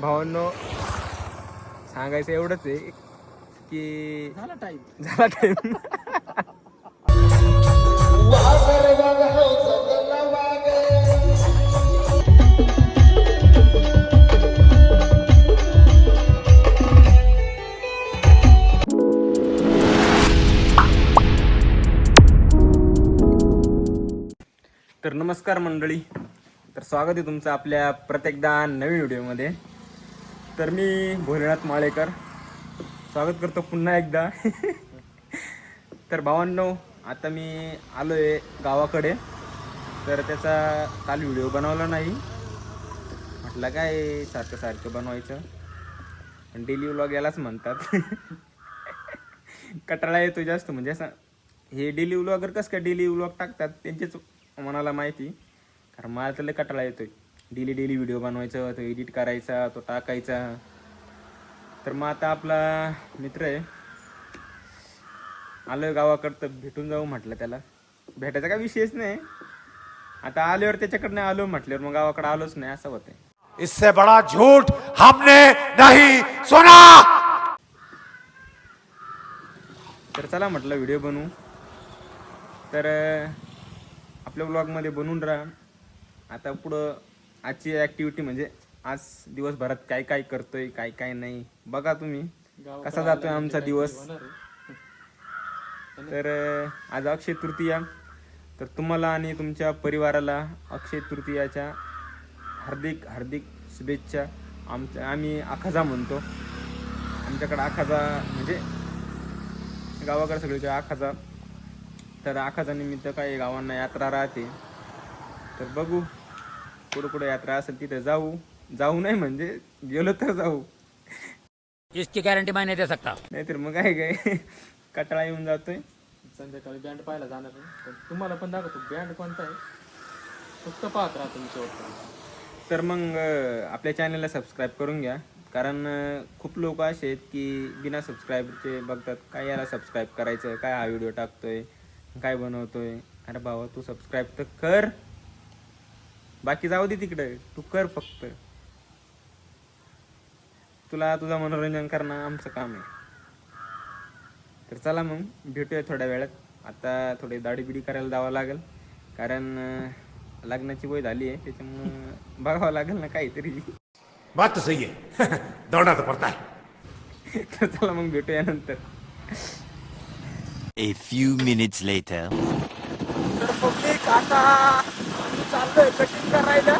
भावांनो सांगायचं एवढंच आहे की झाला टाइम. तर नमस्कार मंडळी, तर स्वागत आहे तुमचं आपल्या प्रत्येकदा नवीन व्हिडिओमध्ये. तर मी भोलेनाथ माळेकर स्वागत करतो पुन्हा एकदा. तर भावांनो, आता मी आलो आहे गावाकडे. तर त्याचा काल व्हिडिओ बनवला नाही, म्हटलं काय सारखं बनवायचं, पण डेली व्लॉग यालाच म्हणतात. कटाळा येतो जास्त, म्हणजे असं हे डेली व्लॉगर कसं काय डेली व्लॉग टाकतात त्यांचेच मनाला माहिती. कारण मला तर लय कटाळा येतोय डेली व्हिडिओ बनवायचं, तो एडिट करायचा, तो टाकायचा. तर मग आता आपला मित्र आहे, आलोय गावाकडं, तर भेटून जाऊ म्हटलं. त्याला भेटायचा काय विषयच नाही. आता आल्यावर त्याच्याकडनं आलो म्हटल्यावर मग गावाकडे आलोच नाही असं होतंय. इससे बड़ा झूठ हमने नहीं सुना. तर चला म्हटलं व्हिडिओ बनवू. तर आपल्या ब्लॉगमध्ये बनवून राहा. आता पुढं आजची ॲक्टिव्हिटी म्हणजे आज दिवसभरात काय काय करतोय, काय काय नाही बघा तुम्ही, कसा जातोय आमचा दिवस. तर आज अक्षय तृतीया, तर तुम्हाला आणि तुमच्या परिवाराला अक्षय तृतीयाच्या हार्दिक हार्दिक शुभेच्छा. आम्ही आखाजा म्हणतो, आमच्याकडे आखाजा म्हणजे गावाकडे सगळीकडे आखाजा. तर आखाजा निमित्त काही गावांना यात्रा राहते, तर बघू कुठं यात्रा असेल तिथे जाऊ नाही म्हणजे गेलो तर जाऊ, इसकी गॅरंटी मैं नहीं दे सकता. नाहीतर मग काय कटाळा येऊन जातोय. संध्याकाळी बँड पाहायला जाणार आहे, पण तुम्हाला पण दाखवतो बँड कोणता आहे, फक्त पाहत राहा तुम्ही शेवटपर्यंत. तर मग आपल्या चॅनलला सबस्क्राईब करून घ्या, कारण खूप लोक असे आहेत की बिना सबस्क्राईबचे बघतात. काय याला सबस्क्राईब करायचं, काय हा व्हिडिओ टाकतोय, काय बनवतोय. अरे भावा तू सबस्क्राईब तर कर, बाकी जाऊ दे तिकडे, तू कर फक्त. तुला तुझं मनोरंजन करणं आमचं काम आहे. तर चला मग भेटूया थोड्या वेळात. आता थोडी दाढी बिडी करायला जावं लागेल, कारण लग्नाची वय झाली आहे, त्याच्यामुळं बघावं लागेल ना काहीतरी. बात तो सही है. दौड़ना तो पड़ता है. तर चला मग भेटूया नंतर. A few minutes later. तर पब्लिक आता चाललोय कटिंग करायला,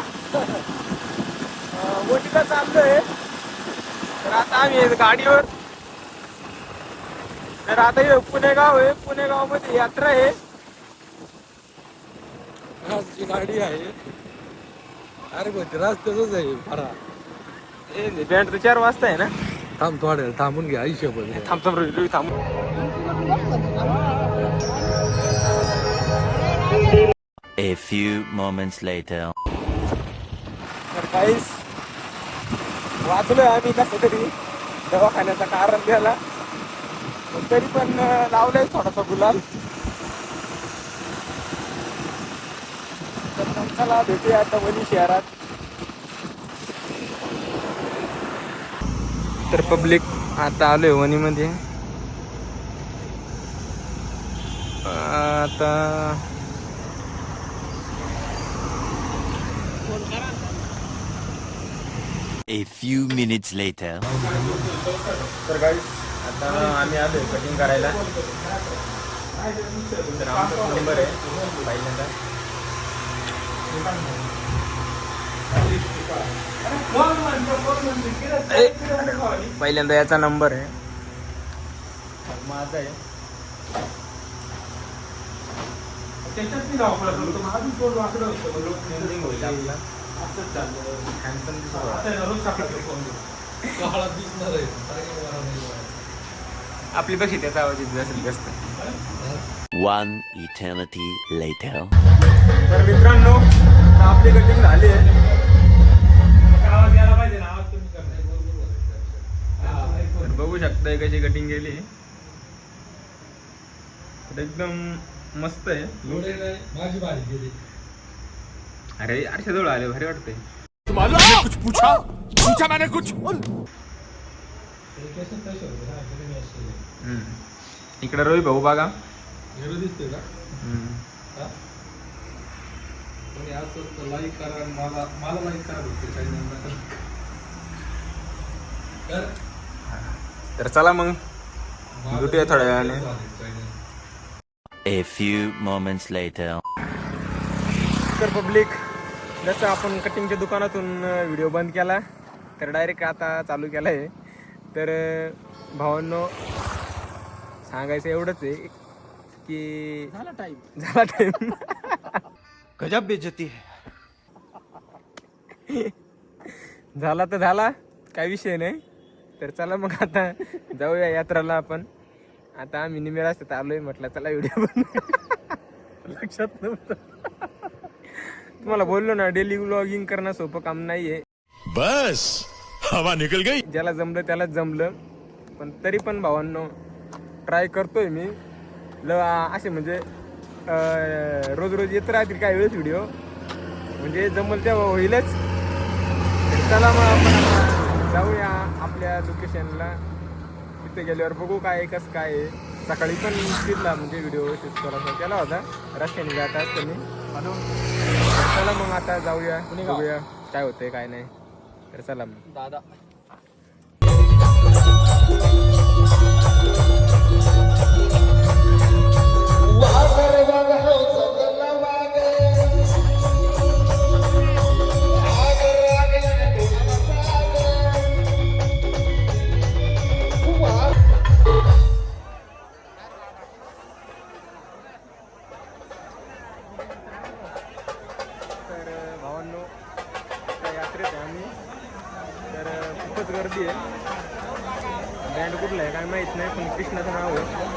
वडीला चाललोय. तर आता आम्ही गाडीवर, तर आता हे पुणेगाव आहे, पुणेगाव यात्रा आहे. आजची गाडी आहे, अरे बघ रस्त्याच आहे फरा. बँड तर 4 वाजता आहे ना. थांब थोड्या थांबून घ्या हिशोब. थांब. A few moments later. तर काहीच वाचलोय आम्ही कसं तरी दवाखान्याचा कारण द्यायला, तरी पण लावलंय थोडासा गुलाल. तर मग चला भेटूया आता वणी शहरात. तर पब्लिक आता आलोय वणीमध्ये. आता A few minutes later. तर गाईस आता आम्ही आलोय कटिंग करायला. तर आमचा नंबर आहे पहिल्यांदा याचा नंबर आहे, माझा आहे. आपली कशी त्याचा आवाज येत असेल जास्त. One eternity later. तर मित्रांनो आपली कटिंग झाली आहे. बघू शकताय कशी कटिंग केली, एकदम मस्त आहे. माझी बारी गेली. अरे आरशाजवळ आले, भारी वाटतंय. कुछ पूछा पूछा मैंने कुछ इकडे रवी भाऊ बघा. हिरो दिसतोय का? हा? कोणी असं तर लाईक करा आणि मला लाईक करा बघते चॅनलला. तर चला मग भेटूया थोड्या वेळाने. A few moments later. तर पब्लिक, जसं आपण कटिंगच्या दुकानातून व्हिडिओ बंद केला तर डायरेक्ट आता चालू केला आहे. तर भावांनो सांगायचं एवढंच आहे की झाला टाईम गजब बेइज्जती है. झाला तर झाला, काय विषय नाही. तर चला मग आता जाऊया यात्राला आपण. आता आम्ही निमेर असतात आलोय, म्हटलं चला व्हिडिओ लक्षात नव्हतं. तुम्हाला बोललो ना, डेली व्लॉगिंग करणं सोपं काम नाहीये. बस हवा निकल गई. ज्याला जमलं त्यालाच जमलं. पण तरी पण भावांनो ट्राय करतोय मी. असे म्हणजे रोज रोज येत राहतील काही वेळेस व्हिडिओ, म्हणजे जमल तेव्हा होईलच. तर चला मग आपण जाऊया आपल्या लोकेशनला. तिथे गेल्यावर बघू काय कसं काय आहे. सकाळी पण फिरला म्हणजे व्हिडिओ शूट थोडासा केला होता रस्त्याने जात असताना. चला मग आता जाऊया, बघूया काय होतंय काय नाही. तर चला मग. दादा तर भावांनो आता यात्रेत आहे आम्ही. तर खूपच गर्दी आहे. बँड कुठला आहे काय माहीत नाही, पण कृष्णाचं नाव आहे.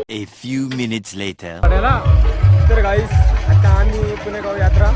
A few minutes later. तर गाईस आता आम्ही पुणेगाव यात्रा